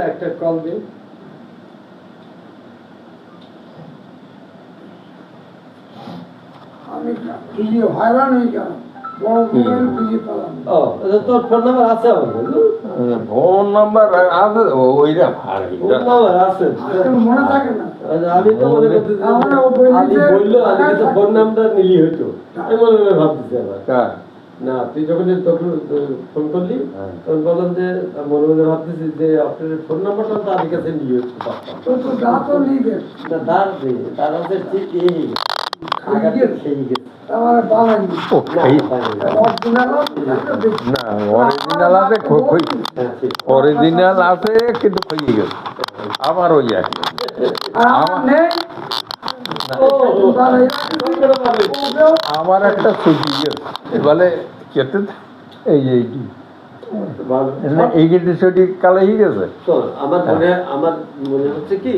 একটা কল দিন। আমি খুঁজে হয়রান হয়ে গেলাম, বড় মোবাইল খুঁজে পেলাম। তোর ফোন নাম্বার আছে আমার? ফোন নাম্বার আছে, ওইটা ফোন নাম্বার আছে, মনে থাকে না। আমি তো মনে করতে আমি বললো আমি কিন্তু ফোন নাম্বার নিলি হইতো, আমি মনে মনে ভাবতেছি আবার না। তুই যখন ফোন করলি তখন বললাম যে মনে মনে ভাবতেছি যে আপনার ফোন নাম্বারটা তো আমার কাছে নিয়ে হচ্ছে। তার আছে ঠিক এই আগে খেয়ে গেছে। অরিজিনাল আছে কিন্তু হয়ে গেছে আমার ওই একই। আমার একটা ছুটি বলে কেটে এইটি এই কিন্তু ছুটি কালে হয়ে গেছে। আমার মনে হচ্ছে কি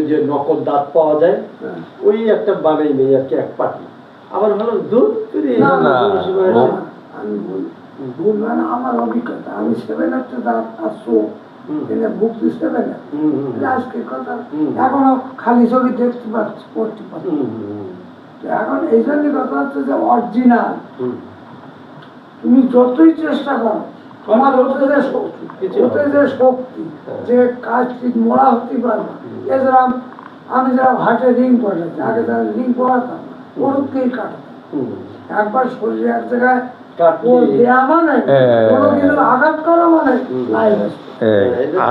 যে নকল দাঁত পাওয়া যায় ওই একটা বানাই নেই আর কি, এক পাটি। আবার ভালো দুধ আমার অভিজ্ঞতা, আমি 7 একটা দাঁত আসছো ভুক্তি 7 আজকে কথা এখনো খালি ছবি দেখতে পাচ্ছি, পড়তে পারছি। এখন এই জন্য কথা হচ্ছে যে অরিজিনাল তুমি যতই চেষ্টা করো তোমার ওতে যে শক্তি যে কাজটি মোড়া হতে পারবে। এছাড়া আমি যারা হাটে রিং পড়েছি, আগে যারা রিং পড়াতাম ওরকেই কাটতাম। একবার শরীরে এক জায়গায়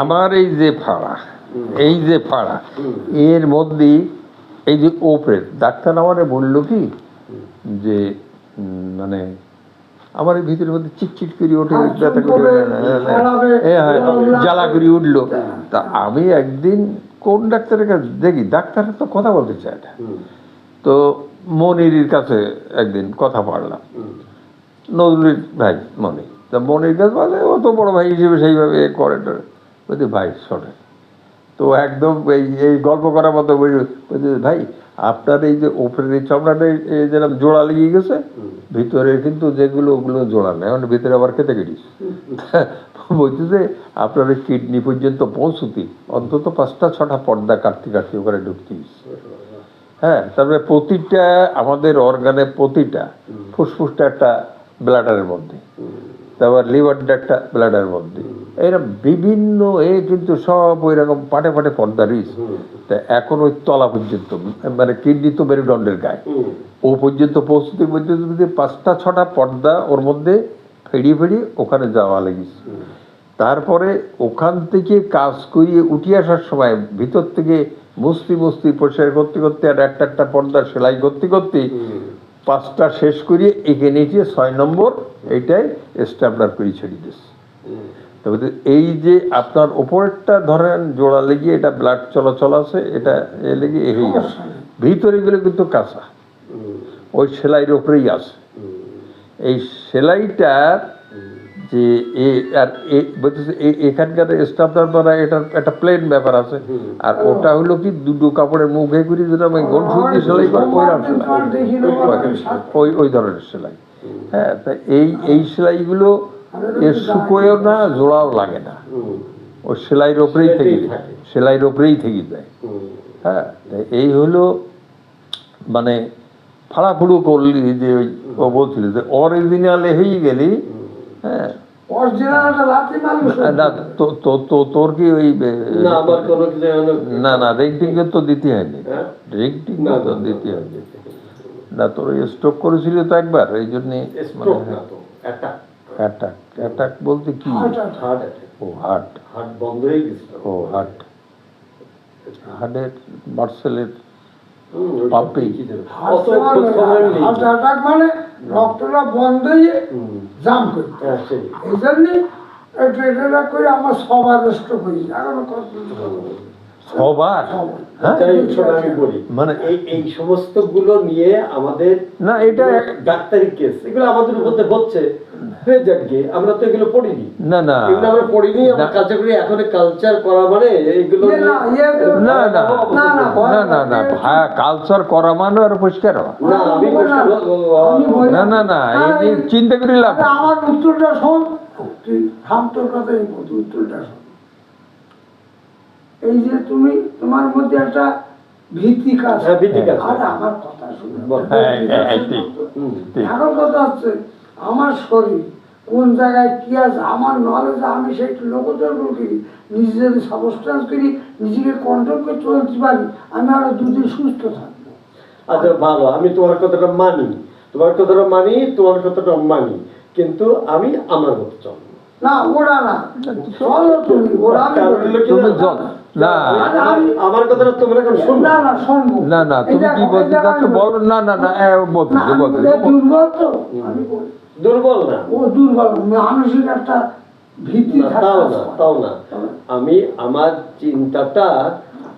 আমার এই যে ফাড়া এর মধ্যে এই যে ওপরের ডাক্তার আমারে বললো কি যে মানে আমার এই ভিতরের মধ্যে চিটচিট করে ওঠে, ব্যথা করে জ্বালা করে উঠলো। তা আমি একদিন কোন ডাক্তারের কাছে দেখি, ডাক্তারের তো কথা বলতে চায় না, তো মনির কাছে একদিন কথা পারলাম, নজরুল ভাই মনি। তা মনির কাছে বলে ও তো বড় ভাই হিসেবে সেইভাবে করে বলছে ভাই শোনে তো একদম এই গল্প করার মতো বলছে ভাই আপনার এই যে ওপরের এই চামড়াটা যেরকম জোড়া লেগে গেছে, ভিতরে কিন্তু যেগুলো ওগুলো জোড়া নেই, মানে ভিতরে আবার খেতে গেছিস। বলছে যে আপনার এই কিডনি পর্যন্ত পৌঁছতি অন্তত 5টা 6টা পর্দা কাটতে কাটতে ওখানে ঢুকতিস। হ্যাঁ, তারপরে প্রতিটা আমাদের অর্গানে প্রতিটা ফুসফুসটা একটা ব্লাডারের মধ্যে, তারপর লিভারটা একটা ব্লাডারের মধ্যে, এরকম বিভিন্ন কিন্তু সব ওই রকম পাটে পাটে পর্দা রয়েছে। তা এখন ওই তলা পর্যন্ত মানে কিডনি তো মেরুদণ্ডের গায়ে ও পর্যন্ত পৌঁছতে পর্যন্ত 5টা 6টা পর্দা ওর মধ্যে ফেড়িয়ে ফেড়িয়ে ওখানে যাওয়া লেগেছে। তারপরে ওখান থেকে কাজ করিয়ে উঠে আসার সময় ভিতর থেকে বস্তি পরিষ্কার করতে করতে আর একটা পর্দা সেলাই করতে করতে 5টা শেষ করিয়ে এঁকে নিয়ে 6 নম্বর এইটাই স্ট্যাপলার করে ছেড়ে দিয়েছে। তবে এই যে আপনার ওপরেরটা ধরেন জোড়া লেগে এটা ব্লাড চলাচল আছে, এটা এ লেগে এ হয়ে গেছে, ভিতরে গেলে কিন্তু কাঁচা ওই সেলাইয়ের ওপরেই আছে। এই সেলাইটার যে এখানকার স্টাফটার দ্বারা এটার একটা প্লেন ব্যাপার আছে, আর ওটা হলো কি দুটো কাপড়ের মুখে করি যেটা আমি গলফুল দিয়ে সেলাই করি ওই ধরনের সেলাই। হ্যাঁ, তা এই সেলাইগুলো এর শুকোয়ও না, জোড়াও লাগে না, ও সেলাইয়ের ওপরেই থেকে যায়। হ্যাঁ, এই হলো মানে ফাড়াফুড়ো করলি যে ও বলছিল যে অরিজিনালে হয়ে গেলি। হ্যাঁ, তোর কি ওই না রেটিং তো দিতে হয়নি, রেটিং তো দিতে হয়নি না। তোর ওই স্ট্রোক করেছিল তো একবার, এই জন্যে অ্যাটাক বলতে কি ও হার্ট বন্ধ হয়ে গেছে, ও হার্টের মার্সেলের পাম্পে মানে রক্তটা বন্ধ হয়ে জাম করে, এই জন্যে করে আমার সবার স্ট্রোক হয়েছে। সবার আমি বলি মানে এই সমস্ত গুলো নিয়ে আমাদের না, এটা ডাক্তারি কেস, এগুলো আমাদের উপরে হচ্ছে। আমরা তো এগুলো পড়িনি, না আমরা পড়িনি, আমরা কালচার করি। এখন কালচার করা মানে এইগুলো না কালচার করা মানে আর পরিষ্কার না। চিন্তা করি লাভ। আমার উত্তরটা শোন, তুই থাম, তোর কথাই তুই উত্তরটা শোন। এই যে তুমি তোমার মধ্যে একটা ভীতি কাজ, হ্যাঁ, ভীতি কাজ। আর আমার কথা শুনে ঠিক। এখন কথা হচ্ছে আমার শরীর কোন জায়গায় কি আছে, আমার নলেজে আমি সেই লোকদের করি, নিজে যদি সাবস্টেন্স করি, নিজেকে কন্ট্রোল করে চলতে পারি, আমি আরো দুদিন সুস্থ থাকবো। আচ্ছা ভালো, আমি তোমার কথাটা মানি, তোমার কথাটা মানি, কিন্তু আমি আমার মতো চলবো না, ওরা না, চলো তুমি, ওরা আমি কারণ বলি। হলো কি তুমি জানো? না আমার কথাটা তোমরা এখন শুনবে না না শুনবো না না তুমি কি বলতে চাচ্ছ বলো। না না না বলতে না, আমি বলতে দুর্বল তো, আমি বলি দুর্বল না, ও দুর্বল, মানসিক একটা ভীতি না, থাকে। তাও না আমি আমার চিন্তাটা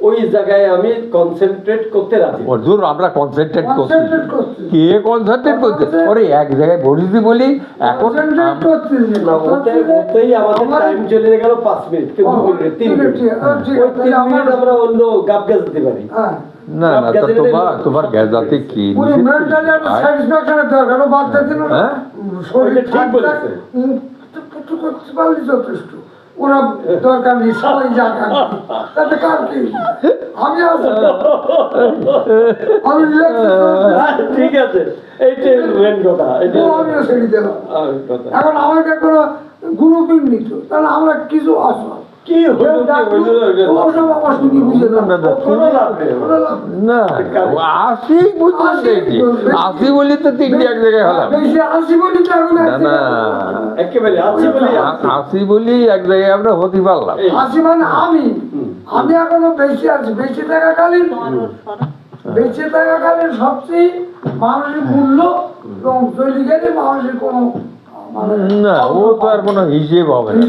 ওই জায়গায় আমি কনসেন্ট্রেট করতে রাজি। দূর আমরা কনসেন্ট্রেট করছি, Concentrate করছি। কে কনসেন্ট্রেট করছে? ওরে এক জায়গায় বসেছি বলি এখন Concentrate করছি না, ওতেই আমাদের টাইম চলে গেল 5 মিনিট, কি 2 মিনিট, 3 মিনিট। ওই 3 মিনিট আমরা অন্য গাব গাছ দিতে পারি। হ্যাঁ, না না তো তোমার গ্যাজাতে কি পুরো মেন্টালি একটা স্যাটিসফ্যাকশনের দরকার, ও বাদ দিন না। হ্যাঁ? শরীর ওইটা ঠিক বলেছে। কিছু করতে পারলে যথেষ্ট, ওরা দরকার নেই, সবাই জায়গা তাতে কার কি, আমি আছি তো। আমি relax ঠিক আছে, এইটাই মেন কথা, ও আমিও ছেড়ে দিলাম। কথা। এখন আমাকে কোনো গ্রুপিং নিত, তাহলে আমরা কিছু আসলাম কি হলো ওসব আমার শুনি বুঝে না, না, না, কোনো লাভ নেই। কোনো লাভ নেই। না আসি বুঝতে আসি বলি তো তিনটি এক জায়গায় হলাম। বেশি আসি বলি তো এখন না না একেবারে আছি বলি আছি। আসি বলি এক জায়গায় আমরা হতে পারলাম। আসি মানে আমি এখনো বেশি আছি, বেঁচে থাকাকালীন সবচেয়ে মানুষের মূল্য এবং তৈরি গেলে মানুষের কোনো মানে না ও তো আর কোনো হিসেব হবে না।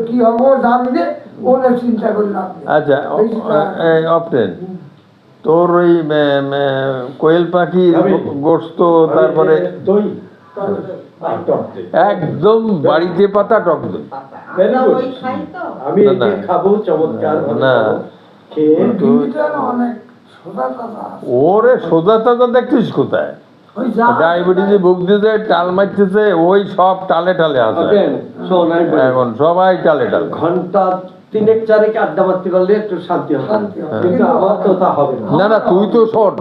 কি হবো জানি না, ওরা চিন্তা করলাম। আচ্ছা অপটেন তোর ওই কোয়েল পাখি গোস্ত তারপরে দই একদম বাড়িতে পাতা টক দই। Very good. আমি না, না। একে খাবো চমৎকার না। খেয়ে অনেক সোজা কথা আছে। ওরে সোজা তাজা দেখছিস কোথায়? ওই যা ডায়াবেটিসে ভুগতেছে, টাল মারতেছে, ওই সব টালে টালে আছে ওকে, শোন, আমি বলি, এখন সবাই টালে টালে। ঘন্টা 3-4 আড্ডা মারতে পারলে একটু শান্তি হবে, শান্তি হবে। কিন্তু আমার তো তা হবে না। না না তুই তো শোন,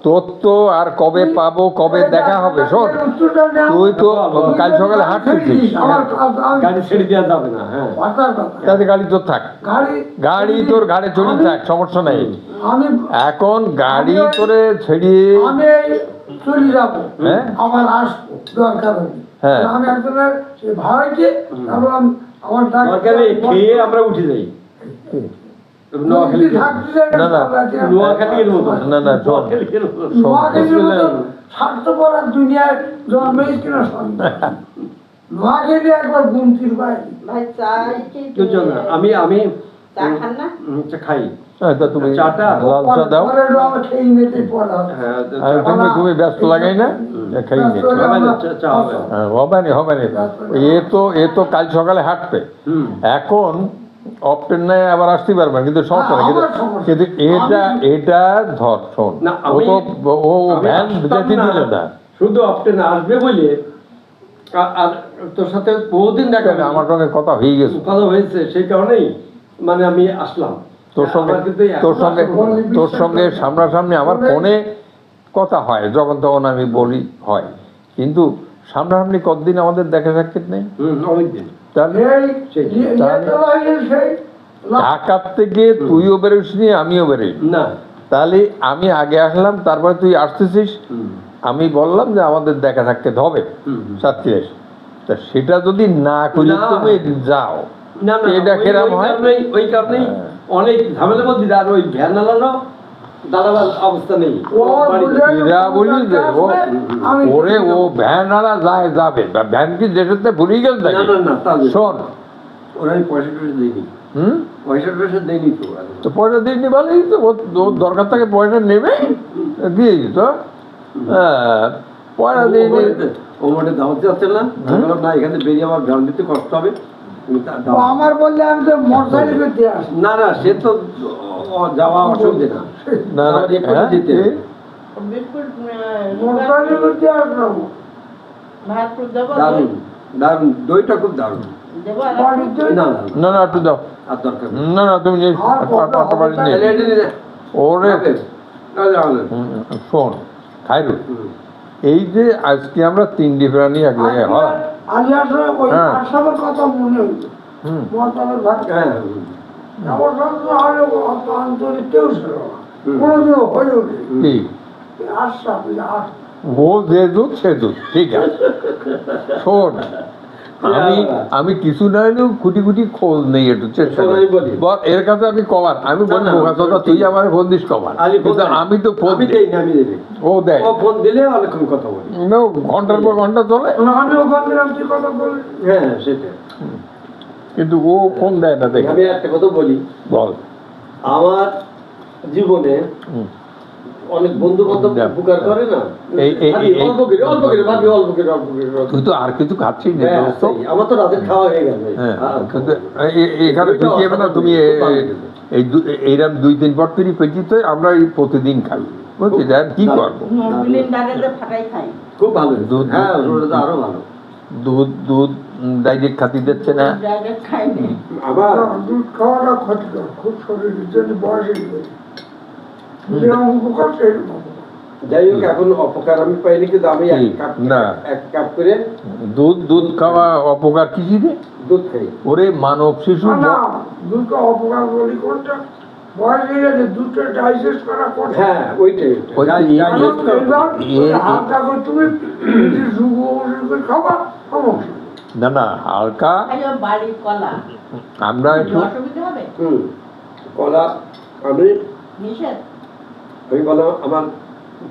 তোর তো আর কবে পাবো কবে দেখা হবে শোন, তুই তো কাল সকালে হাঁটতেছিস, গাড়ি ছেড়ে দেওয়া যাবে না। হ্যাঁ, তাতে গাড়ি তোর থাক, গাড়ি তোর ঘাড়ে চড়িয়ে থাক, সমস্যা নেই। আমি এখন গাড়ি তোরে ছেড়িয়ে আমি চলে যাবো, হ্যাঁ? আমার আসবো দরকার হবে। হ্যাঁ। আমি একজনের সেই ভাড়াইকে তারপর আমার দরকার নেই, খেয়ে আমরা উঠে যাই নোয়াখালী। না, না। নোয়াখালীর মতো না, না, শোন। নোয়াখালীর মতো। স্বার্থপর আর দুনিয়ায় জন্মেই কিনা সন্তান নোয়াখালী একবার গুনতির বাইরে। ভাই চাই তো চল না, আমি চা খান না? চা খাই। তা তুমি চাটা? লাল চা দাও। পরে আমার খেয়ে নিতে পড়া হবে। হ্যাঁ, আর তুমি ব্যস্ত লাগাই না খাই নি, হবে না, চা হবে না। হবে না এ তো কাল সকালে হাঁটবে, হুম। এখন অপটেন নাই আবার আসতে পারবে না, কিন্তু সমস্যা নেই। আমার সমস্যা। কিন্তু এটা ধর শোন, না, ও তো ও আমি ভ্যান আসতাম যেতে দিল না, না। শুধু অপটেন আসবে বলে আর তোর সাথে বহুদিন দেখা হয়নি। আমার সঙ্গে কথা হয়ে গেছে, কথা হয়েছে, সেই কারণেই মানে আমি আসলাম। তোর সঙ্গে আমার কিন্তু এখন তোর সঙ্গে সামনাসামনি আমার ফোনে কথা হয়, যখন তখন আমি বলি হয়, কিন্তু সামনাসামনি কতদিন আমাদের দেখা সাক্ষাৎ নেই। অনেকদিন। তাহলে সেই ঢাকার থেকে তুইও বেরোসনি আমিও বেরোই, না, তাহলে আমি আগে আসলাম, তারপরে তুই আসতেছিস, আমি বললাম যে আমাদের দেখা সাক্ষাৎ হবে সাতক্ষীরায়, তা সেটা যদি না করি না। তুমি যাও, না, না, এটা কেরাম হয়। ওই কারণেই অনেক ঝামেলার মধ্যে, আর ওই ভ্যান আলানো দাঁড়াবার অবস্থা নেই। এরা বলি যে ওরে ও ভ্যান আলা যাবে, ভ্যান কি দেশেতে ভুলে গেল না, না, না, তা নেই। শোন, ওরা আমি পয়সা টয়সা দিইনি, পয়সা টয়সা দেয়নি তো। তো পয়সা দিইনি বলেই তো ওর দরকার থাকে, পয়সা নেবে দিয়ে দিত। পয়সা দিইনি, ও মোটে দাওয়াত যাচ্ছে না, আমি বললাম, না, এখানে বেরিয়ে আমার ভ্যান দিতে কষ্ট হবে। আমার বললে আমি তো মোটরসাইকেল দিয়ে আসি। না, না, সে তো যাওয়া অসুবিধে না। না না আমার এক্ষুনি যেতে হবে। বিস্কুট মোটরসাইকেল দিয়ে আসলাম। ভাত দেবো দারুণ, দারুণ, দইটা খুব দারুণ। দেবো আর বডির জন্য না না না একটু দাও আর দরকার নেই। না না তুমি আটটা বাড়ি নিয়ে তাহলে এটা নিয়ে নে। ওরে তাহলে হবে। শোন খাইরু এই যে আজকে আমরা তিনটি প্রাণী এক জায়গায় হয় আলিয়ার সঙ্গে ওই হ্যাঁ। আসামের কথা মনে হইলো হুম মহাত্মার ভাই হ্যাঁ আমার সঙ্গে হলে অত আন্তরিক কেউ ছিল না হুম। কোনোদিনও হইল কি আসাম ও যে দুধ সে দুধ ঠিক আছে শোন আমি কিছু না হলেও খুঁটি খুঁটি খোঁজ নেই একটু চেষ্টা করি আমি বলি। বল এর কাছে আমি কমার আমি বলি না, বোকা কথা তুই আমার ফোন দিস কমার আলি ফোন কিন্তু দেয়। আমি তো ফোন আমি দেই না, আমি দেই না। ও দেয় ও ফোন দিলে অনেকক্ষণ কথা বলি। না, ঘন্টার পর ঘন্টা চলে আমি ওখান দিলাম তুই কথা বলি হ্যাঁ সেটা। কিন্তু ও ফোন দেয় না দেখে আমি একটা কথা বলি, বল আমার জীবনে হুম। অনেক বন্ধু বান্ধব উপকার করে না, খালি অল্প করে ভাবি অল্প করে তুই তো আর কিছু খাচ্ছিস না হ্যাঁ, দোস্ত। সেই, আমার তো রাতের খাওয়া হয়ে গেছে। হ্যাঁ আর কিন্তু এখানে তুই কি হবে না তুমি এইরকম 2-3 পর তুই পেয়েছিস তো আমরা এই প্রতিদিন খাই বুঝছিস আর কি করবো বিলেন ডালে ফাটাই খাই। খুব ভালো দুধ হ্যাঁ ওটা তো আরো ভালো। দুধ ডাইরেক্ট খাতি দিচ্ছে না ডাইরেক্ট খাই নি। আবার দুধ খাওয়াটা ক্ষতিকর খুব শরীরের জন্য বয়সের জন্য যেরকম উপকার সেরকম অপকার। যাই হোক এখন অপকার আমি পাইনি, কিন্তু আমি না। এক কাপ করে দুধ খাওয়া অপকার কিছু রে দুধ খাই। ওরে মানব শিশু না, না, দুধকে অপকার বলি কোনটা বয়স হয়ে গেলে দুধটা ডাইজেস্ট করা কঠিন। হ্যাঁ ওইটাই ওই যাই- এই- যাই আমি হোক, এবার এ- হালকা করে তুমি যদি যুগ করে খাবা সমস্যা নেই। না না হালকা খাই ও বাড়ির কলা। আমরা একটু অসুবিধা হবে? হুম, কলা আমি নিষেধ? বললাম আমার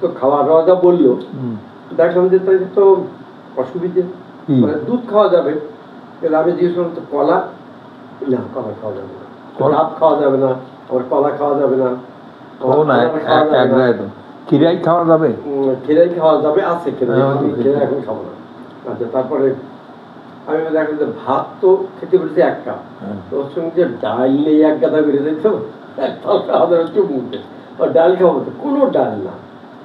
তো খাওয়া দাওয়া যা বললো, হুম, দেখলাম যে তাই তো অসুবিধে, কি? মানে দুধ খাওয়া যাবে, কিন্তু আমি জিজ্ঞেস করলাম তো কলা, না কলা খাওয়া যাবে না, ডাব খাওয়া যাবে না, আবার কলা খাওয়া যাবে না, ও না এক জায়গায় তো খিরাই খাওয়া যাবে খেরাই খাওয়া যাবে, আছে খেরাই, হ্যাঁ, আমি খেরাই এখন খাবো না। আচ্ছা তারপরে আমি দেখলাম যে ভাত তো খেতে বলেছি 1 কাপ, হ্যাঁ। তো ওর সঙ্গে যে ডাল নেই 1 গাদা বেড়ে যেত, এক তাল খাওয়া যাবে চুপ মুখে, আর ডাল খাবো তো কোনো ডাল না,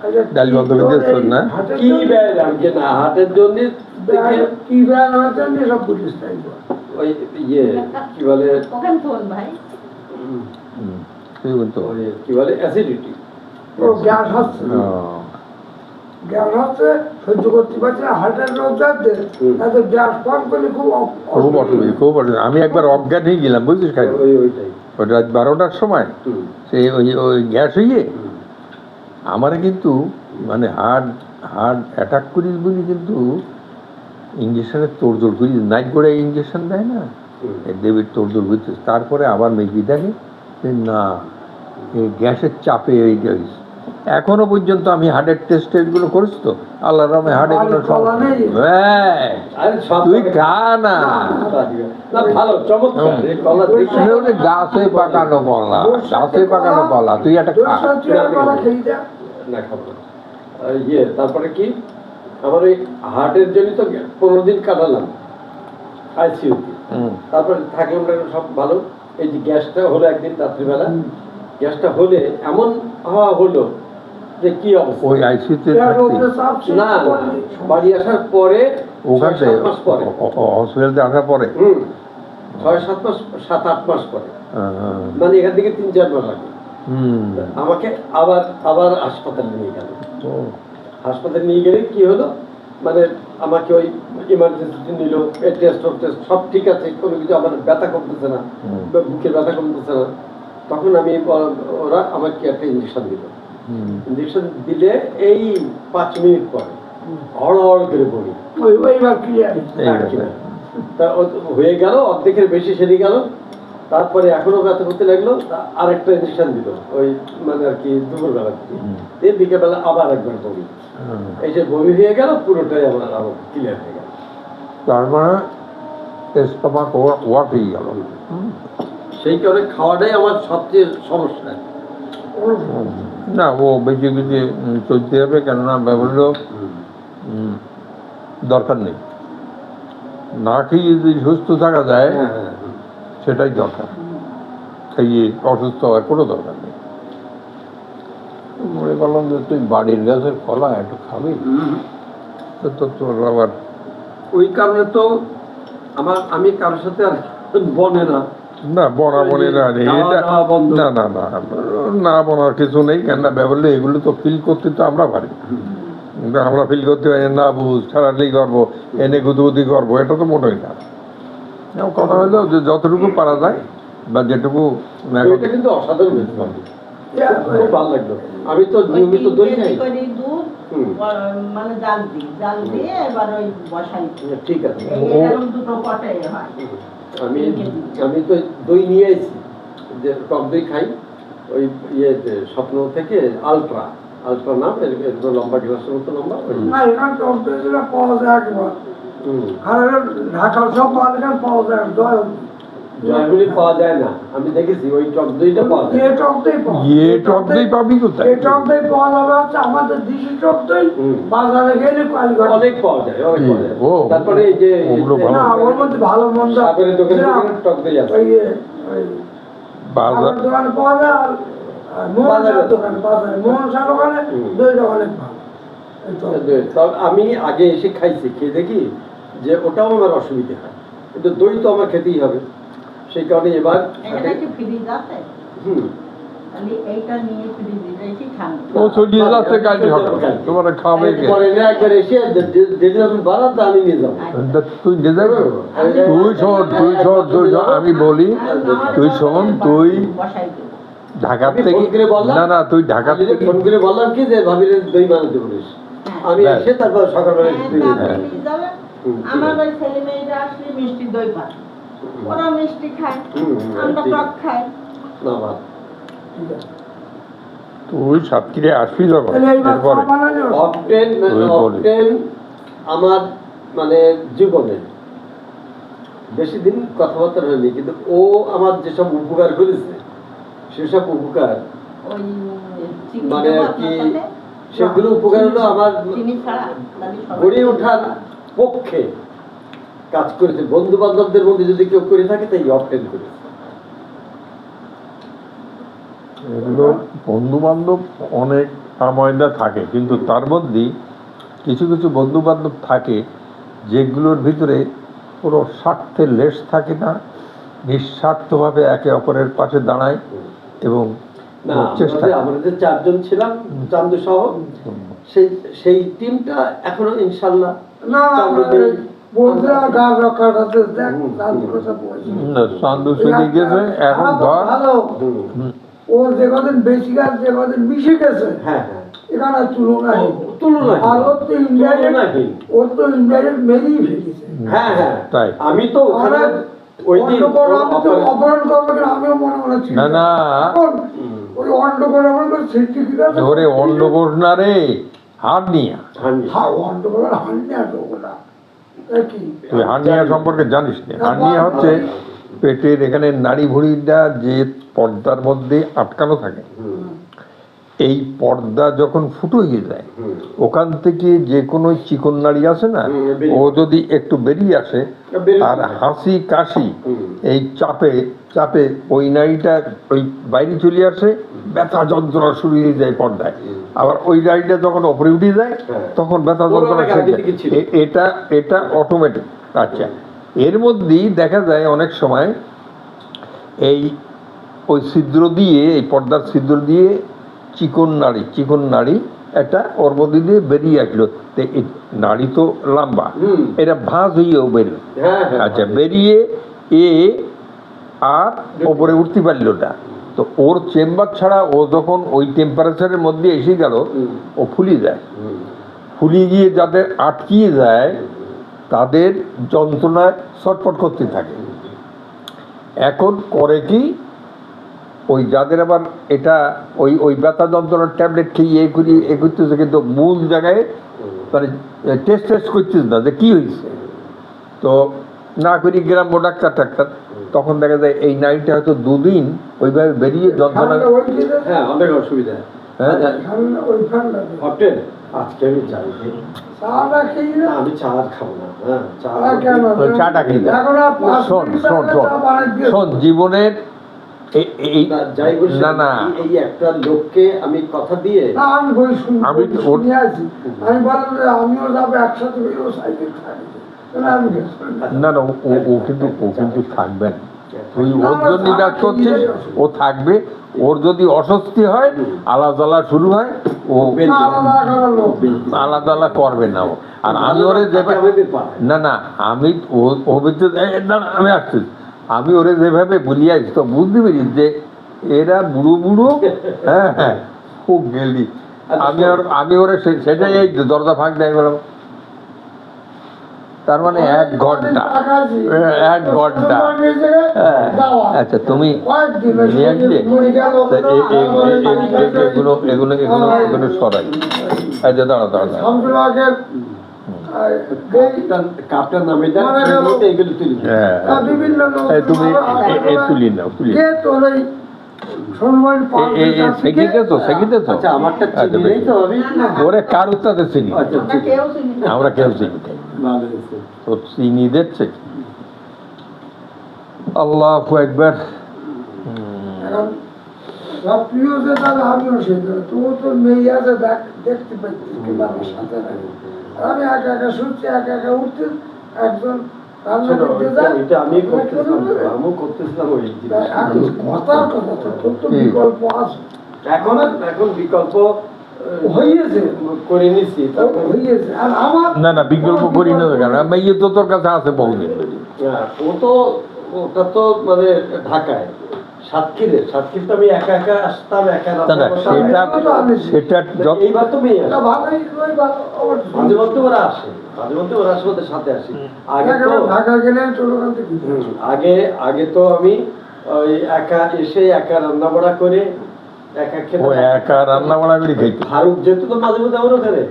আচ্ছা, ডাল বন্ধ করে দিয়েছো না? হাটের কি জন্য- ব্যায়াম যে না হাটের জন্য কি ব্যায়াম হচ্ছে আমি সব বুঝিস তাই বল। ওই ইয়ে কি বলে ওখানে ফোন ভাই। উম, হুম, তুই বলতো ওই কি বলে অ্যাসিডিটি। ও গ্যাস হচ্ছে ও, গ্যাস হচ্ছে সহ্য করতে পারছে না, হার্টের রোগ যাচ্ছে হুম। তাতে গ্যাস পান করলে খুব খুব অসুবিধা খুব অসুবিধা আমি একবার অজ্ঞান হয়ে গেলাম বুঝছিস খাই ওইটাই। ওই রাত 12টার সময় হুম, সে ওই গ্যাস হইয়ে হুম, আমার কিন্তু মানে হার্ট অ্যাটাক করিস বলি কিন্তু ইঞ্জেকশনের তোড়জোড় করিস নাইট করে ইঞ্জেকশন দেয় না হুম। এই দেবীর তোড়জোড় হইতে তারপরে আবার মেঘি দেখে যে না এই গ্যাসের চাপে এইটা হয়েছে এখনো পর্যন্ত আমি হার্টের টেস্ট গুলো করিস তো আল্লাহ রহমে হার্টে কোনো বাড়ির কলা নেই? হ্যাঁ আরে সব তুই খা না না ভালো চমৎকার এই কলা দেখে এটা হচ্ছে গাছে পাকানো কলা গাছে পাকানো কলা তুই একটা খা কলা খেয়ে যা না খাবো না। আর ইয়ে তারপরে কি আমার এই হার্টের জন্য তো 15 দিন কাটালাম আইসিইউতে, হুম, তারপরে থাকলাম না সব ভালো। এই যে গ্যাসটা হলো একদিন রাত্রিবেলা, গ্যাসটা হলে এমন হওয়া হলো যে কি অবস্থা, ওই আইসিউতে গ্যাস থাকতি ওপরে চাপ ছিল। না না, বাড়ি আসার পরে ওখান 6-7 মাস পরে, হসপিটালে আসার পরে 6-7 মাস 7-8 মাস পরে, হ্যাঁ, মানে এখান থেকে 3-4 মাস আগে হুম, আমাকে আবার হাসপাতালে নিয়ে গেল। ও, হাসপাতালে নিয়ে গেলে কি হলো, মানে আমাকে ওই ইমার্জেন্সিতে নিল, টেস্ট সব ঠিক আছে, কোনো কিছু আমার ব্যথা কমতেছে না, হুম। বুকের ব্যথা কমতেছে না, তখন আমি ওরা আমাকে একটা ইঞ্জেকশন দিল। হুম, ইঞ্জেকশন দিলে এই 5 মিনিট পরে হড় করে পড়ি, ওইবার ক্লিয়ার তা হয়ে গেল, অর্ধেকের বেশি সেরে গেল। তারপরে এখনো ব্যথা করতে লাগলো, আরেকটা ইঞ্জেকশন দিল, ওই মানে আর কি দুপুরবেলা থেকে, এই বিকেলবেলা আবার একবার বমি, হুম। এই যে বমি হয়ে গেল, পুরোটাই আমার আবার ক্লিয়ার হয়ে গেল। তার মানে স্টমাক ওয়ার্ক হয়ে গেল সেই কারণে খাওয়াটাই আমার সবচেয়ে সমস্যা। না ও বেশি বেশি চলতে হবে কেননা ব্যবহার দরকার নেই না খেয়ে যদি সুস্থ থাকা যায় হ্যাঁ, হ্যাঁ, সেটাই দরকার খাইয়ে অসুস্থ হওয়ার কোনো দরকার নেই মনে করলাম যে তুই বাড়ির গাছের কলা একটু খাবি তো তোর আবার ওই কারণে তো আমি কারোর সাথে আর বনে না, না বনাবনি না রে, খাওয়া এটা দাওয়া বন্ধ। না না না না বনার কিছু নেই, কেন না ব্যাপারলে এগুলো তো ফিল করতে তো আমরা পারি, কিন্তু আমরা ফিল করতে পারি না, বুঝ সারালেই করবো, এনে গুদুগুদি করবো, এটা তো মোটেই না। এখন কথা হলো যে যতটুকু পারা যায় বা যেটুকু এটা কিন্তু অসাধারণ হয়েছে ভাবি। খুব ভালো লাগলো। আমি তো ওই নিয়মিত 3 দই কেজি খাই। করে দুধ মানে জাল দিয়ে এবার ওই বসাই দিই। ঠিক আছে। এরকম দুটো পটে হয়। আমি তো দই নিয়ে এসেছি, যে টক দই খাই ওই স্বপ্ন থেকে আলট্রা নাম, এরকম লম্বা গ্লাসের মতো লম্বা। না এখানে টক দইগুলো পাওয়া যায় একবার, আর ঢাকার সব মাল এখানে পাওয়া যায় জয়গুলি পাওয়া যায় না, আমি দেখেছি ওই টক দইটা পাওয়া যায়। টক দই পাওয়া টক দই পাবি কোথায়? টক দই পাওয়া যাবে হচ্ছে আমাদের দেশি টক দই, বাজারে গেলে অনেক পাওয়া যায়, অনেক পাওয়া যায়। ও, তারপরে এই যে ওগুলো ভালো। না ওর মধ্যে ভালো মন্দ সাগরের দোকানে টক দই আছে। ওই বাজার আমার দোকানে পাওয়া যায়, আর মোহনসার দোকানে পাওয়া যায়, মোহনসার দোকানে দইটা অনেক ভালো। তবে আমি আগে এসে খাইছি, খেয়ে দেখি যে ওটাও আমার অসুবিধা হয়, কিন্তু দই তো আমার খেতেই হবে, সেই কারণে এবার এটা কি ফ্রিজ আছে? হুম তাহলে এইটা নিয়ে ফ্রিজে রেখে খান। ও চলিয়ে যাচ্ছে কাল সকাল, তোমার খাবে কে? পরে না একবার এসে যদি আমি বাড়াতে আমি নিয়ে যাবো। তুই যে যাবে, তুই শোন, আমি বলি, তুই শোন, তুই বসাই দেব। ঢাকা আমি থেকে, ফোন করে বললাম, না না তুই ঢাকা আমি থেকে ফোন করে বললাম কি যে ভাবিরে দই বানাতে বলিস, আমি হ্যাঁ। এসে তারপর সকালবেলা হ্যাঁ, দিয়ে তা দেবো। আপনি নিয়ে যাবেন। আমার ওই ছেলে মেয়েরা আসলে মিষ্টি দই পায়, ওরা মিষ্টি খায়, আমরা টক খাই। না বা তুই সাতক্ষীরে আসবি যখন, এরপরে অকটেন আমার মানে জীবনে বেশি দিন কথাবার্তা হয়নি, কিন্তু ও আমার যেসব উপকার করেছে সেসব উপকার ওই চিনি মানে দেবো কি, আপনার সাথে? সেগুলো উপকার হলো আমার চিনি ছাড়া তাহলে সবাই গড়ে ওঠার পক্ষে কাজ করেছে। বন্ধু বান্ধবদের মধ্যে যদি কেউ করে থাকে তাই অকটেন করেছে। এগুলো বন্ধু বান্ধব অনেক আময়দা থাকে, কিন্তু তার মধ্যেই কিছু কিছু বন্ধু বান্ধব থাকে যেগুলোর ভিতরে কোনো স্বার্থের লেশ থাকে না, নিঃস্বার্থভাবে একে অপরের পাশে দাঁড়ায় এবং না, চেষ্টা আমরা যে চারজন ছিলাম চান্দু সহ, সেই টিমটা এখনো ইনশাল্লাহ না বলতে গাছ রক্ষাটাতে দেখ শান্তি কথা বলছি চান্দু চলে গেছে, এখন ধর ভালো, ওর যে কদিন বেশি গাছ যে কদিন মিশে গেছে, হ্যাঁ হ্যাঁ এখানে তুলনাহীন, তুলনাহীন। আর ওর তো তুলনাহীন। ইনডাইরেক্ট মেরেই ফেলেছে। হ্যাঁ হ্যাঁ তাই। আমি তো ওখানে ওই দিন অপহরণ করবে কিনা আমিও মনে মনে ছিল না না এখন ওই অন্ডকোষ অপহরণ সৃষ্টি কি আছে ওরে অন্ডকোষ না রে, হাত নিয়ে হ্যাঁ অন্ডকোষ হান্ডি আছে ওটা কি তুই হার্নিয়া সম্পর্কে জানিস না? হার্নিয়া হচ্ছে পেটের এখানে নাড়ি ভুঁড়িটা যে পর্দার মধ্যে আটকানো থাকে, এই পর্দা যখন ফুটো হয়ে যায় ওখান থেকে যে কোনো চিকন নাড়ি আছে না, ও যদি একটু বেরিয়ে আসে আর হাসি কাশি এই চাপে চাপে ওই নাড়িটা ওই বাইরে চলে আসে, ব্যথা যন্ত্রণা শুরু হয়ে যায় পর্দায়। আবার ওই নাড়িটা যখন ওপরে উঠে যায় তখন ব্যথা যন্ত্রণা শেখে। এটা এটা অটোমেটিক। আচ্ছা, এর মধ্যেই দেখা যায় অনেক সময় এই ওই ছিদ্র দিয়ে, এই পর্দার ছিদ্র দিয়ে চিকন নাড়ি একটা ওর মধ্যে দিয়ে বেরিয়ে আসলো। এই নাড়ি তো লম্বা, এটা ভাঁজ হইয়েও বেরোয়। আচ্ছা, বেরিয়ে আর ওপরে উঠতে পারলো না, তো ওর চেম্বার ছাড়া ও যখন ওই টেম্পারেচারের মধ্যে এসে গেল ও ফুলে যায়। ফুলে গিয়ে যাদের আটকিয়ে যায় তাদের যন্ত্রণায় ছটফট করতে থাকে। এখন করে কি, ওই যাদের আবার এটা ওই ওই ব্যথা যন্ত্রণার ট্যাবলেট খেয়ে এ করতেছে, কিন্তু মূল জায়গায় মানে টেস্ট করতেছে না যে কী হয়েছে। তো না করি গ্রাম্য ডাক্তার তখন দেখা যায় এই নাইটটা হয়তো দুদিন ওইভাবে বেরিয়ে যন্ত্রণা। হ্যাঁ, অনেক অসুবিধা। হ্যাঁ, আজকে আমি চাই আমি চা খাবো না। চাটা খেয়ে শোন জীবনের যাই বলি না, এই একটা লোককে আমি কথা দিয়ে আমি বললাম যে আমিও যাবো একসাথে, আমি গেছি। না না, ও কিন্তু থাকবেন। তুই ওর জন্য কাজ করছিস, ও থাকবে। ওর যদি অস্বস্তি হয়, আলাদা শুরু হয়, ও আলাদা করবে না ও। আর আমি ওরে না না, আমি আমি আসছি, আমি ওরে যেভাবে বলিয়াছি তো বুঝতে পেরেছি যে এরা বুড়ো বুড়ো। হ্যাঁ হ্যাঁ, খুব গেলি। আমি ওরে সেটাই এই দরজা ফাঁক দেয় বললাম, তার মানে 1 ঘন্টা। আচ্ছা, তুমি নিয়ে আসলে এগুলো সরাই। আচ্ছা, দাঁড়া। কাপটার নামে তুমি তুলি নাও, তুলি ওরে কার উত্তাদের চিনি, আমরা কেউ চিনি তো চিনি দিচ্ছে। আল্লাহু আকবার। প্রিয় যে তাহলে আমিও সেটা, তবু তো মেয়ে আছে দেখতে পাচ্ছি কিভাবে সাথে থাকে। আমি একা একা শুনছি, একা একা উঠতে, একজন কথার কথা তোর তো বিকল্প আছে। এখন বিকল্প হয়েছে করে নিচ্ছি, হয়েছে। আর আমার না বিকল্প করি না কেন, মেয়ে তো তোর কাছে আছে বহুদিন। ওটা তো মানে ঢাকায় সাতক্ষীরে তো আমি একা একা আসতাম, এইবার তো মেয়ে মাঝে মধ্যে ওরা আসে, ওদের সাথে আসি। আগে তো আমি ওই একা এসে একা রান্না বাড়া করে একা রান্না বাড়া করে খাইতে। ফারুক যেহেতু তো মাঝে মধ্যে আমার ওখানে,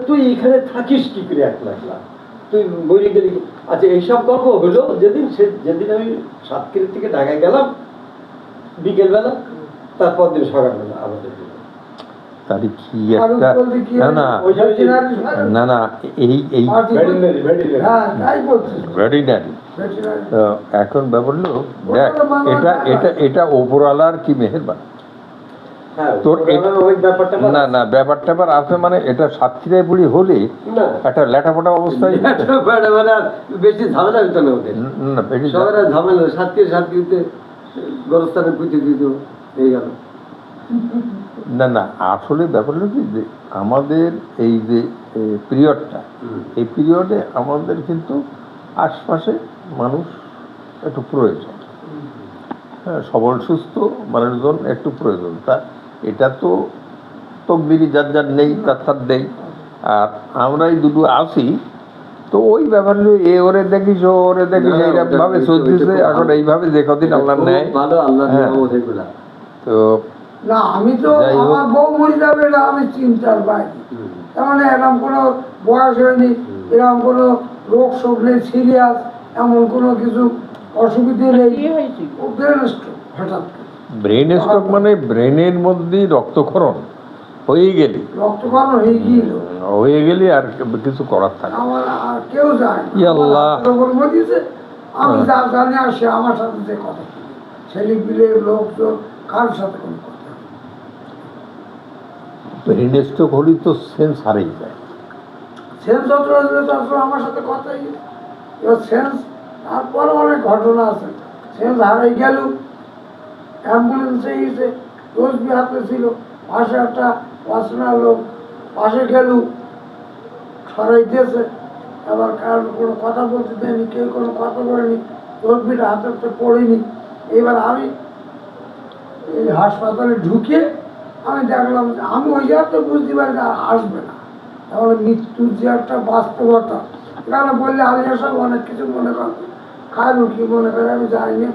তুই এখানে থাকিস কি করে একলা, তুই বই গেলি। আচ্ছা, এইসব গল্প হলো যেদিন আমি সাতক্ষীরা থেকে ঢাকায় গেলাম বিকেলবেলা, তারপর দিন সকালবেলা আমাদের এখন ব্যাপার হলো, এটা ওপরওয়ালার কি মেহেরবানি। তোর না ব্যাপারটা আছে, মানে এটা সাতক্ষীরায় বুড়ি হলে একটা লেটাপটা অবস্থায় বেশি ঝামেলা হইতো না ওদের, শহরের ঝামেলা। সাতক্ষীরিতে গোরস্থানে পুঁতে দিত, হয়ে গেল। না আসলে ব্যাপার হলো কি, যে আমাদের এই যে পিরিয়ডটা, এই পিরিয়ডে আমাদের কিন্তু আশপাশে মানুষ একটু প্রয়োজন। হ্যাঁ, সবল সুস্থ মানুষজন একটু প্রয়োজন। তা এটা তো তকদিরই যার নেই তার নেই। আর আমরাই দুটো আসি, তো ওই ব্যাপার ওরে দেখিস এইরকম ভাবে চলতেছে। এখন এইভাবে যে কদিন আল্লাহ নেয়। তো না, আমি তো আমার বউ মরে যাবে এটা আমি চিন্তার বাইরে। তার মানে এরকম কোনো বয়স হয়নি, এরকম কোনো রোগ শোক নেই সিরিয়াস, এমন কোনো কিছু অসুবিধে নেই। হঠাৎ ব্রেন স্ট্রোক মানে ব্রেনের মধ্যে রক্তক্ষরণ হয়ে গেলে আর কিছু করার থাকে। আমার আর কেউ যায় আমি যা জানি, আর সে আমার সাথে যে কথা, ছেলে পিলে লোকজন কারোর সাথে কোনো কথা। ব্রেন স্ট্রোক হলে তো সেন্স হারিয়ে যায়। সেন্স যত আমার সাথে কথাই, এবার সেন্স তারপরে অনেক ঘটনা আছে। সেন্স হারাই গেল, অ্যাম্বুলেন্সে গেছে, তসবি হাতে ছিল, পাশে একটা পার্সোনাল লোক পাশে গেল, সরাইতেছে। আবার কারোর কোনো কথা বলতে দেয়নি, কেউ কোনো কথা বলেনি, তসবিটা হাতে পড়েনি। এবার আমি এই হাসপাতালে ঢুকে আমি দেখলাম যে আমি ওই জায়গাতে বুঝতে পারি আর আসবে না। তাহলে মৃত্যুর যে একটা বাস্তবতা, এখানে বললে আলিয়া সব অনেক কিছু মনে করবে, খায়রুল কি মনে করে আমি জানি না।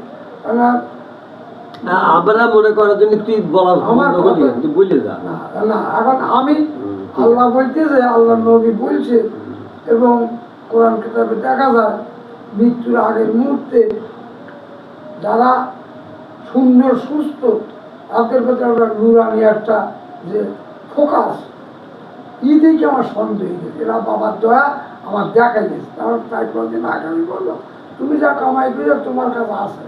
আমরা মনে করার জন্য তুই বলে যা না, এখন আমি আল্লাহ বলতেছে, আল্লাহ নবী বলছে, এবং কোরআন কিতাবে দেখা যায় মৃত্যুর আগের মুহূর্তে যারা সুন্দর সুস্থ তাদের ভেতরে একটা নুরানি একটা যে ফোকাস, দেখে আমার সন্দেহ হয়ে গেছে। এরা বাবার দয়া আমার দেখা গেছে। তারপর তাই কদিন আগে আমি বললাম, তুমি যা কামাই করো তোমার কাছে আছে,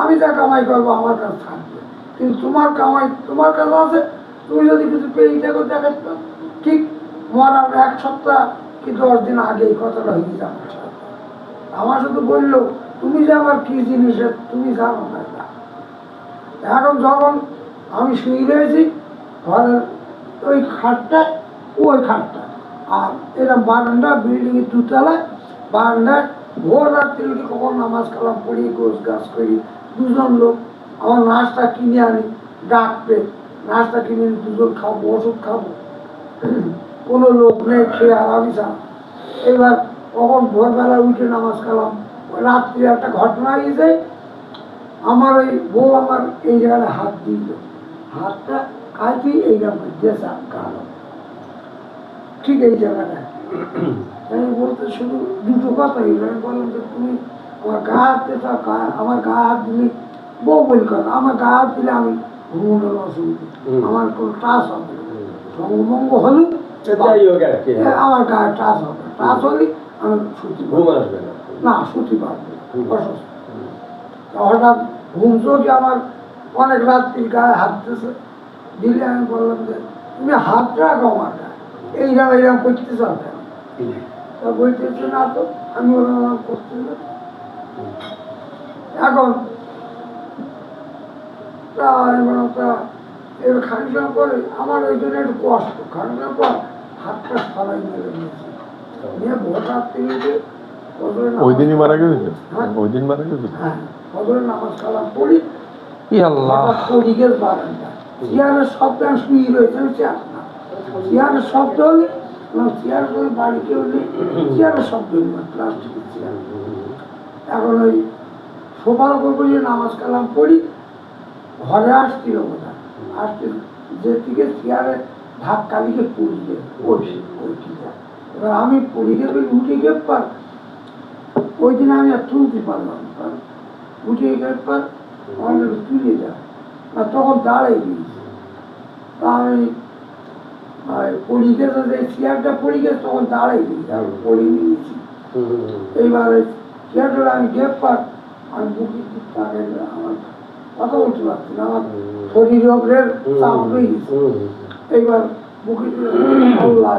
আমি যা কামাই করবো আমার কাছে থাকবে, কিন্তু তোমার কামাই তোমার কাছে আছে। তুমি যদি কিছু পেয়ে থাকো দেখাচ্ছ, ঠিক মরার 1 সপ্তাহ কি 10 দিন আগে এই কথাটা হয়েছে আমার সাথে। আমার শুধু বললো তুমি যে আমার কি জিনিসের তুমি জানো না এটা। এখন যখন আমি শুয়ে রয়েছি ঘরের ওই খাটটা ওই খাটটা আর এরকম বারান্দা বিল্ডিং এর 2 তলায় বারান্দায় ভোর রাত্রি উঠে কখন নামাজ কালাম পড়ি গোছ গাছ করি 2 জন লোক আমার নাস্তা কিনে আনি ডাকবে নাস্তা কিনে আনি 2 জন খাবো ওষুধ খাবো কোনো লোক নেই খেয়ে আরামি যা। এবার কখন ভোরবেলা উঠে নামাজ কালাম রাত্রি একটা ঘটনা হয়েছে আমার ওই বউ আমার এই জায়গায় হাত দিল হাতটা কাটি এইরকম দেশা কালো ঠিক এই জায়গাটা আমি বলতে শুধু 2টো কথা হইল আমি বললাম যে তুমি আমার গা হাত দিতে আমার গা হাত দিলে বউ বলি কথা আমার গা হাত দিলে আমি ঘুমোনোর অসুবিধা আমার কোনো টাচ হবে সঙ্গমঙ্গ হলো আমার গায়ে টাচ হবে টাচ হলে আমি ছুটি না ছুটি পারবো অসুস্থ হঠাৎ ঘুম চোখে আমার অনেক রাত্রি গায়ে হাত দিয়েছে দিলে আমি বললাম যে তুমি হাত রাখো আমার গায়ে এইরকম করতে চাও কেন তা বলতেছে না তো আমি বললাম করতে এখন তা আমি বললাম তা এবার খানিকক্ষণ পরে আমার ওই জন্য একটু কষ্ট খানিকক্ষণ পর হাতটা সবাই মেরে নিয়েছে নিয়ে ভোর রাত্রি ওই দিনই মারা গেছিল ওই দিন মারা গেছিল হ্যাঁ ফজরের নামাজ কালাম পড়ি আল্লাহ পড়ি গেছে বারান্দা চেয়ারের শব্দ শুয়ে রয়েছে চেয়ার না চেয়ারের শব্দ হলে চেয়ার করে বাড়ি কেউ নেই চেয়ারের শব্দ হইল প্লাস্টিকের চেয়ার এখন ওই সোফার উপর বসে নামাজ কালাম পড়ি ঘরে আসছিল কোথা আসছিল যেদিকে চেয়ারে ধাক্কা দিকে পড়িয়ে ওইটিকে এবার আমি পড়ি গেলে উঠে গিয়ে পার ওই দিন আমি আর তুলতে পারলাম উঠে গেলে পার আমাদের তুলে যায় আর তখন দাঁড়াই গিয়েছি তা আমি পড়ি গেছে যে চেয়ারটা পড়ে গেছে তখন দাঁড়াই গিয়েছি আমি পড়ে নিয়েছি এইবারে চেয়ারটা আমি গ্রেপ্তার আমি বুকি তাকে আমার কথা বলতে পারছি না আমার শরীরের ওপরের চাপ হয়ে গেছে এইবার বুকি আল্লাহ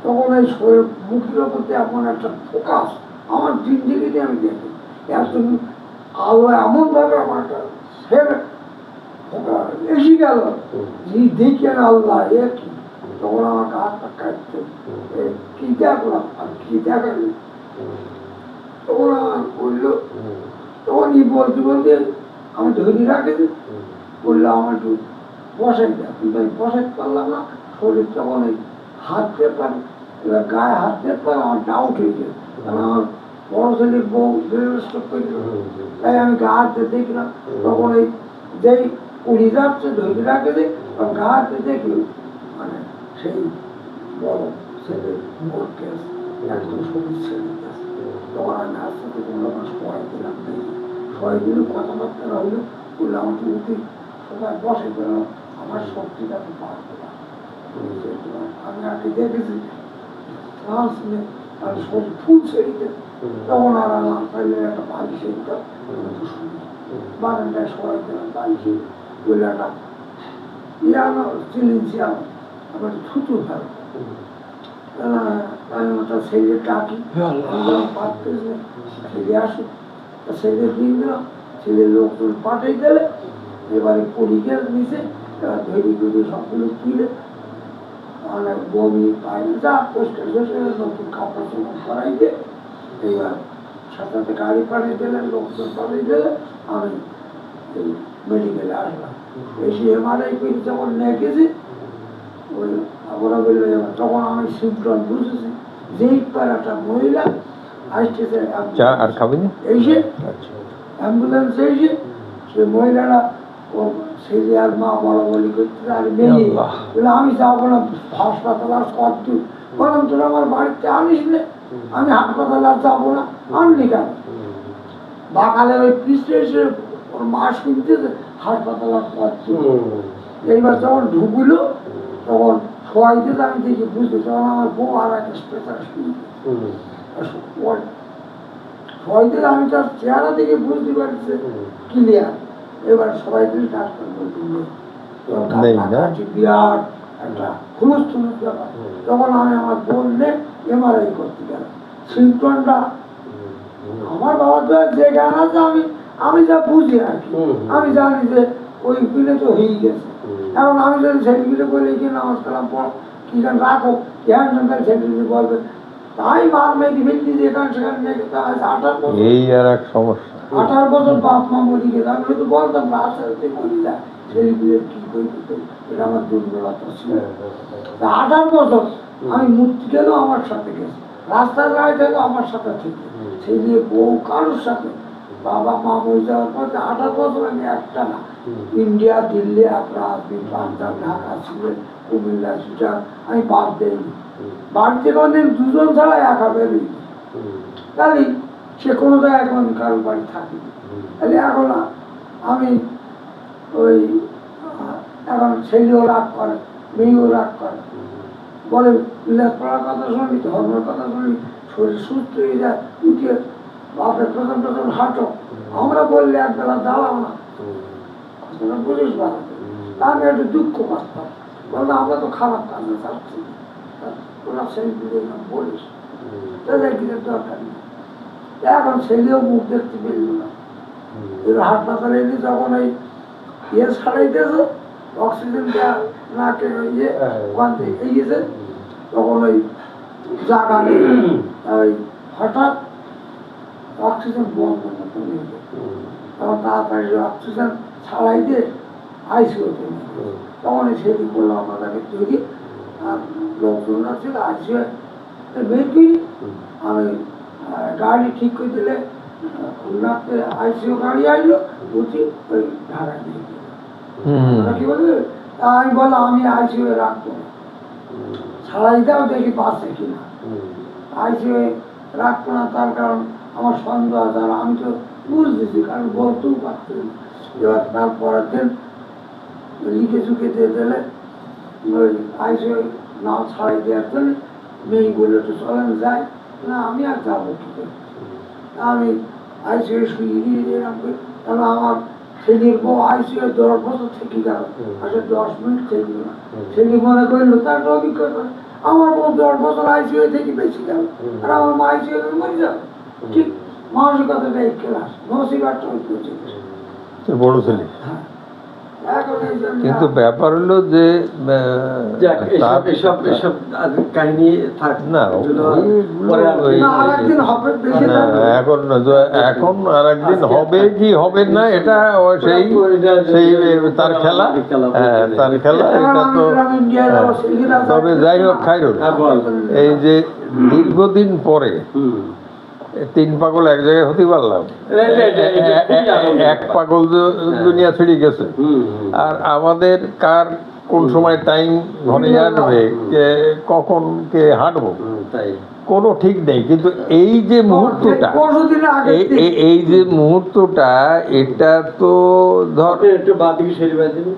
তখন এই বুকির ওপর এমন একটা ফোকাস আমার জিন্দিগিতে আমি দেখি একদম আলো এমন ভাবে আমার এসে গেল দেখি আল্লাহ কি তখন আমার হাতটা কাটছে কি দেখলাম আর কি দেখালি তখন আমার বললো তখন বলতে বলতে আমি ধরে রাখেছি বললো আমার একটু বসাই দেয় কিন্তু আমি বসাইতে পারলাম না শরীর তখন এই হাত দিয়ে পারি এবার গায়ে হাত দিয়ে পারে আমার ডাউট হয়ে গেছে কারণ আমার বড় ছেলের বউ স্টক করে দিল তাই আমি গা হাত দিয়ে দেখলাম তখন এই যেই উড়ি যাচ্ছে ধরে রাখে দিই গা হাত দিয়ে দেখলো মানে সেই বড় ছেলের মোট কেস একদম সবুজ ছেলে তখন আমি আস্তে আস্তে কোনো আমার সবাই দিলাম সবাই দিলে কথাবার্তা হইলো বললে আমাকে উঠে সবাই বসে গেল আমার শক্তিটা আমি পার করলাম আমি আগে দেখেছি আর সব ফুল ছেড়িতে তখন আর আমার পাইলে একটা বাড়ি সেরিতাম বারান্দায় সবাই দিলাম বাড়ি সেরি বলে একটা ইয়ানো চিলিয়েছি আমার থুতু ফেল আমি ওটা ছেলে ডাকি পারতেছে ছেলে আসুক ছেলে দিন দিলাম ছেলের লোকজন পাঠাই দিলে এবারে পরীক্ষা নিচে এবার ধরি ধরি সবগুলো তুলে অনেক বমি পায় যা পোস্টার নতুন কাপড় চোপড় করাই দিয়ে এইবার সাথে সাথে গাড়ি পাঠিয়ে দিলেন লোকজন পাঠিয়ে দিলে আমি এই মেডিকেলে আসলাম এসে এমআরআই করে যখন নিয়ে গেছি ওই ওরা বললো তখন আমি সিমটম বুঝেছি যেই পার একটা মহিলা আসতেছে আর খাবেন এসে অ্যাম্বুলেন্স এসে সে মহিলারা ও ছেলে আর মা বলা বলি করতে আর মেয়ে বলে আমি যাবো না হাসপাতাল আর কত বললাম তোরা আমার বাড়িতে আনিস নে আমি হাসপাতালে আর যাবো না আনলি কেন বাকালের ওই পিসে এসে ওর মা শুনতেছে হাসপাতাল আর কত এইবার যখন ঢুকলো তখন সবাই দিতে আমি দেখি বুঝতে তখন আমার বউ আর একটা স্পেশাল সবাই দিলে আমি তার চেহারা দেখে বুঝতে পারছি ক্লিয়ার এবার সবাই দিলে ডাক্তার বলতে বিরাট একটা হুলস্থুল ব্যাপার। তখন আমি আমার বোনকে এমআরআই করতে গেলাম। সিমটনটা আমার বাবা তো যে জ্ঞান আছে আমি যা বুঝি আর কি, আমি জানি যে ওই পিলে তো হয়ে গেছে। এখন আমি যদি ছেলেপিলে বলে কি নামাজ কালাম পড় কি গান রাখো, জ্ঞান ছেলেপিলে বলবে তাই মার মেয়েকে ফেলতে যে এখানে সেখানে নিয়ে গেতে হয় 18 বছর। এই আর এক সমস্যা। 18 বছর বাপ মা মরি গেছে, আমি হয়তো বলতাম না আসলে মরি যায় ছেলেপিলে কি করতে, এটা আমার দুর্বলতা ছিল। 18 বছর আমি মূর্তি গেলেও আমার সাথে গেছে, রাস্তার গাড়ি থেকেও আমার সাথে থেকে, সেই নিয়ে বউ কারোর সাথে বাবা মা মরে যাওয়ার পর 18 বছর আমি একটা না, ইন্ডিয়া, দিল্লি, আগ্রা, পাঞ্জাব, ঢাকা, সিলেট, কুমিল্লা, সুটার আমি বাদ দেয়নি। বাড়িতে কোনদিন দুজন ছাড়া একা বেরোই, তাহলে সে কোনো জায়গায় এখন কারোর বাড়ি থাকি। তাহলে এখন আমি ওই এখন ছেলেও রাগ করে, মেয়েও রাগ করে, বলে লেখাপড়ার কথা শুনি, ধর্মের কথা শুনি, শরীর সুস্থ হয়ে যায়, উঠে বাপের প্রথম প্রথম হাঁটো, আমরা বললে একবেলা দাঁড়াও না, বুঝিস ভালো। আমি একটু দুঃখ পাচ্তাম, বললো আমরা তো খারাপ কাজে চাচ্ছি, তোরা সেই দিকে বলিস তাদের কিছু দরকার নেই। এখন ছেলেও মুখ দেখতে পেল না, হাসপাতালে এনে যখন এই ইয়ে ছাড়াইতেছে অক্সিজেনটা নাকে ইয়ে ওখান থেকে এগিয়েছে, তখন ওই জায়গা নেই, ওই হঠাৎ অক্সিজেন বন্ধ মতো নিয়ে তখন তাড়াতাড়ি অক্সিজেন ছাড়াই দিয়ে আইসিউতে নিয়ে, তখন এই সেদিন করলাম আমাদেরকে তৈরি আর লোকজন ছিল আইসিউ বের করি। আমি গাড়ি ঠিক করে দিলে খুলনাতে আইসিউ গাড়ি আসলো, উঠি ওই ঢাকা নিয়ে কি বলবে, আমি বললাম আমি আইসিউ রাখবো না, ছাড়াই দাও দেখি বাসে কিনা, আইসিউ রাখবো না। তার কারণ আমার সন্দেহ আছে, আর আমি তো বুঝতেছি কারণ বলতেও পারছি না। এবার তারপরের দিন লিখে চুকে দিয়ে দিলে ওই আইসিউ নাও ছাড়াই দেওয়ার জন্য মেয়ে বলে তো চলেন যাই না, আমি আর যাবো কি করে, আমি আইসিউ শুয়ে দিয়ে দিলাম। কারণ আমার ছেলের বউ আইসিউ 10 বছর থেকে গেল, আসলে 10 মিনিট থেকে না, ছেলে মনে করলো তার অভিজ্ঞতা, আমার বউ 10 বছর আইসিউ থেকে বেশি গেল, আর আমার মা আইসিউ মরে যাবে। ঠিক মানসিকতাটা এক ক্লাস নসিবারটা বড় ছেলে। এখন এই জন্য কিন্তু ব্যাপার হলো যে কাহিনী থাক না আরেকদিন হবে, বেশি না, এখন আর একদিন হবে কি হবে না এটা সেই সেই তার খেলা, তার খেলা, এটা তো। তবে যাই হোক খাইরুল, এই যে দীর্ঘদিন পরে 3 পাগল এক জায়গায় হতে পারলাম, এক পাগল দুনিয়া ছেড়ে গেছে, আর আমাদের কার কোন সময় টাইম ঘনে আসবে, কখন কে হাঁটবো কোনো ঠিক নেই। কিন্তু এই যে মুহূর্তটা, এই যে মুহূর্তটা, এটা তো ধর একটু বাদ দিকে সেরে বাদ দিবি।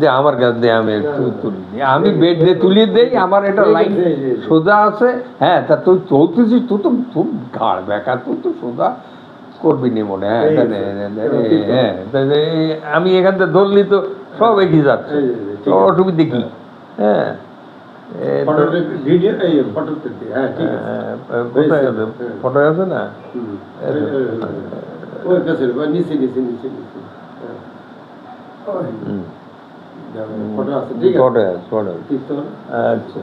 যে আমার কাছ দিয়ে আমি একটু তুলি, আমি বেড দিয়ে তুলিয়ে দেই, আমার এটা লাইন সোজা আছে। হ্যাঁ, তা তুই চলতেছিস, তুই তো খুব ঘাড় বেকার, তুই তো সোজা করবি নি মনে। হ্যাঁ, আমি এখান থেকে ধরলি তো সব এগিয়ে যাচ্ছে, অসুবিধে কি? হ্যাঁ, ফটো আছে না, আচ্ছা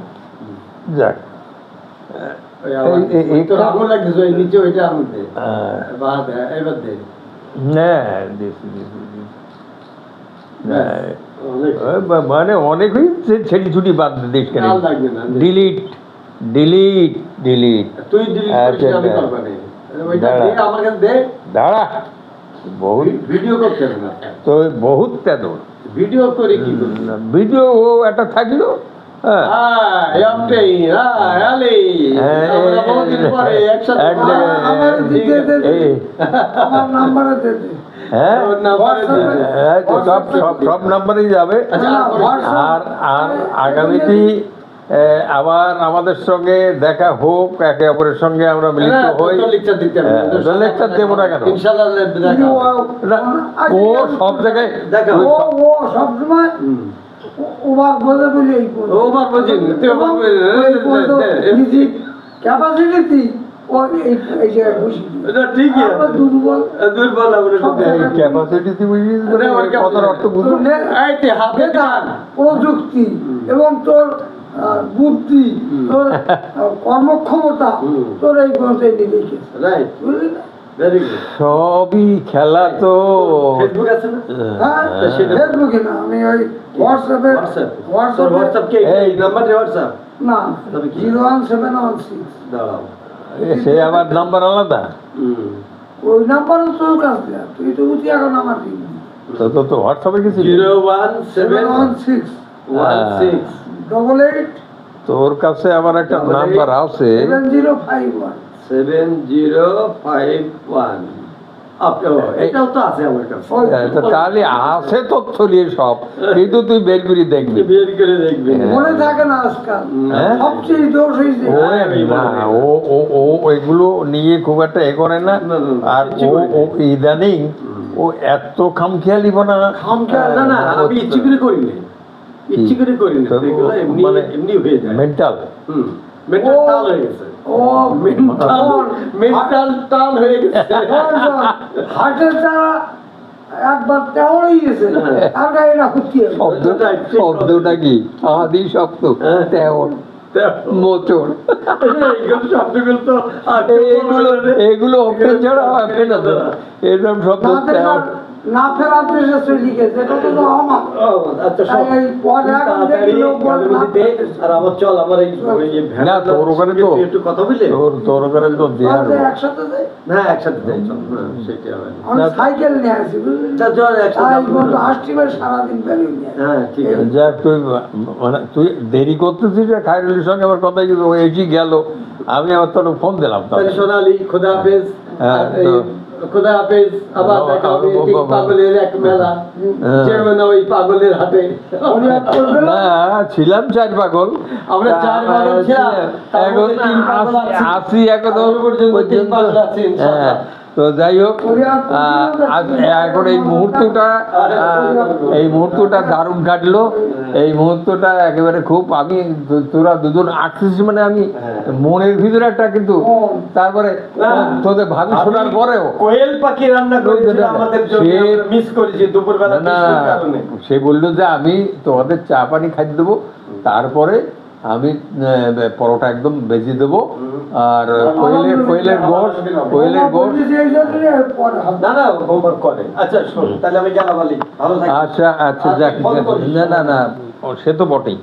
যাক, মানে অনেক হয়েছে, ছেড়ি ছুটি বাদ দিস কেন, ডিলিট ডিলিট ডিলিট। দাঁড়া, বহুত ভিডিও করতে হবে না তো, বহুত তেদর ভিডিও করে কি ভিডিও ও একটা থাকলো। সব নাম্বারেই যাবে। আর আগামীতে আবার আমাদের সঙ্গে দেখা হোক, একে অপরের সঙ্গে আমরা মিলিত হই। লেকচার দেবো না কেন? না, ও সব জায়গায় ও সবসময় ওভার বোঝে বলে এই ক্যাপাসিটি ও এই জায়গায় বসি দুর্বল ক্যাপাসিটি কথার অর্থ বুঝুন। প্রযুক্তি এবং তোর বুদ্ধি, তোর কর্মক্ষমতা, তোর এই পর্যায়ে দেখেছে, বুঝলি না? সবই খেলা তো। হ্যাঁ, ফেসবুকে না, আমি ওই হোয়াটসঅ্যাপে না 01716 সে আবার নাম্বার আলাদা। ওই নাম্বার তোর কাছে, তুই তো উঠি এখন আমার দিন তো হোয়াটসঅ্যাপে গেছি 01716 88 তোর কাছে আমার একটা নাম্বার আছে 7051 7051। এটাও তো আছে আমার কাছে। তাহলে আছে তথ্য নিয়ে সব, কিন্তু তুই বের করে দেখবি, বের করে দেখবি। মনে থাকে না আজকাল। হ্যাঁ? সবচেয়ে দোষ হয়েছে এগুলো নিয়ে খুব একটা এ করে না। আর ও ইদানিং ও এত খামখেয়ালি না। না না, আমি ইচ্ছে করে করি না, ইচ্ছে করে করি না, এগুলো এমনি মানে এমনি হয়ে যায়। মেন্টাল মেন্টাল টাল হয়ে গেছে। মেন্টাল টাল হয়ে গেছে। হাটের দ্বারা একবার তেমনই গেছে, আর গাড়িটা হচ্ছে শব্দটা কি আদি শব্দ তেমন মোচড়, এগুলো অপেন ছাড়া হবে না তো। এরকম শব্দ না ফেরার দেশে চলে গেছে, এটা তো আমার। না তোর ওখানে তো তোর ওখানে তো দেওয়ার একসাথে যাই, একসাথে যাই, সেটা হবে। আমি সাইকেল নিয়ে আসি, বুঝলি? সারাদিন বেরিয়ে নিয়ে আসি। হ্যাঁ ঠিক আছে। যাক, তুই মানে তুই দেরি করতেছিস, খায়রুলের সঙ্গে আমার কথা কিন্তু ও এসে গেল, আমি আবার তোর ফোন দিলাম। সোনালি খোদা হাফেজ। হ্যাঁ, খোদা হাফেজ, আবার দেখা হবে। ঠিক পাগলের এক মেলা, যেও না ওই পাগলের হাটে। না ছিলাম 4 পাগল, আমরা 4 পাগল ছিলাম, এখন 80 এখনো পর্যন্ত। হ্যাঁ, তো যাই হোক, এখন এই মুহূর্তটা দারুণ কাটলো। এই মুহূর্তটা একেবারে খুব, আমি তোরা দুজন আসছিস মানে আমি মনের ভিতরে একটা, কিন্তু তারপরে তোদের ভাবি শোনার পরেও কোয়েল পাখি রান্না করেছিল আমাদের জন্য, মিস করেছি দুপুরবেলা। না, সে বললো যে আমি তোমাদের চা পানি খাই দেবো, তারপরে আমি পরোটা একদম বেজে দেবো, আর কোয়েলের গোশ না না হোমওয়ার্ক করে। আচ্ছা শোন, তাহলে আমি গেলাম আলী, ভালো থাকি। আচ্ছা যাক, না সে তো বটেই।